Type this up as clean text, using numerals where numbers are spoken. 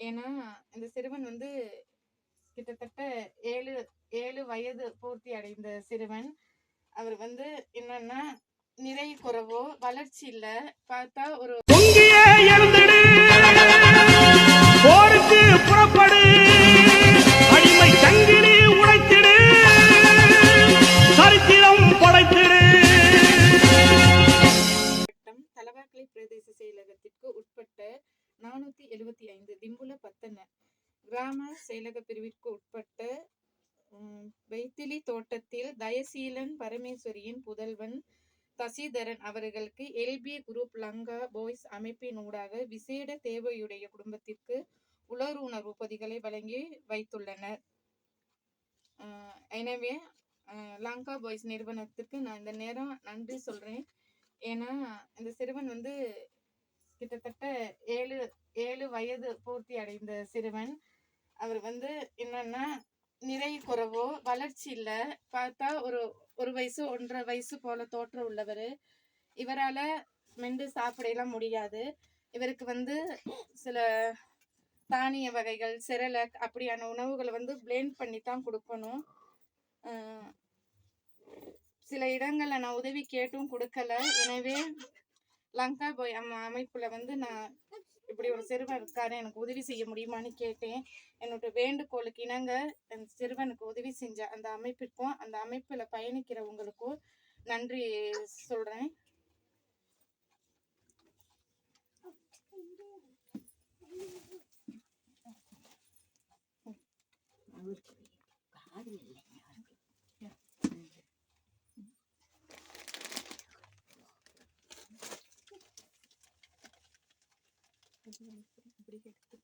ஏன்னா இந்த சிறுவன் வந்து கிட்டத்தட்ட 7 வயது பூர்த்தி அடைந்த சிறுவன். அவர் வந்து என்னன்னா நிறை குறைவோ வளர்ச்சி இல்ல, பார்த்தா ஒரு போருக்கு புறப்படு, அடிமை சங்கிலி உடைத்திடு, சரித்திரம் படைத்திடு. தலவாக்கலை பிரதேச செயலகத்திற்கு உட்பட்ட 475 திம்புல பத்தன கிராம செயலக பிரிவிற்கு உட்பட்ட வைத்திலி தோட்டத்தில் தயசீலன் பரமேஸ்வரியின் புதல்வன் சசிதரன் அவர்களுக்கு எல்பி குரூப் லங்கா பாய்ஸ் அமைப்பின் ஊடாக விசேட தேவையுடைய குடும்பத்திற்கு உணர்வு பொதிகளை வழங்கி வைத்துள்ளனர். எனவே லங்கா பாய்ஸ் நிறுவனத்துக்கு நான் இந்த நேரம் நன்றி சொல்றேன். ஏன்னா இந்த சிறுவன் வந்து கிட்டத்தட்ட 7 வயது பூர்த்தி அடைந்த சிறுவன். அவர் வந்து என்னன்னா நிறை குறைவோ வளர்ச்சி இல்ல, பார்த்தா ஒரு வயசு 1.5 வயசு போல தோற்றம் உள்ளவர். இவரால மென்று சாப்பிடலாம் முடியாது. இவருக்கு வந்து சில தானிய வகைகள், செரலக் அப்படியான உணவுகளை வந்து பிளேண்ட் பண்ணி தான் கொடுக்கணும். சில இடங்கள்ல நான் உதவி கேட்டும் கொடுக்கல. எனவே லங்கா பாய் அமைப்புல வந்து நான் இப்படி ஒரு சிறுவன் இருக்காரு, எனக்கு உதவி செய்ய முடியுமான்னு கேட்டேன். என்னோட வேண்டுகோளுக்கு இணங்க அந்த சிறுவனுக்கு உதவி செஞ்ச அந்த அமைப்பிற்கும் அந்த அமைப்புல பயணிக்கிறவங்களுக்கும் நன்றி சொல்றேன். இப்படி எடுத்து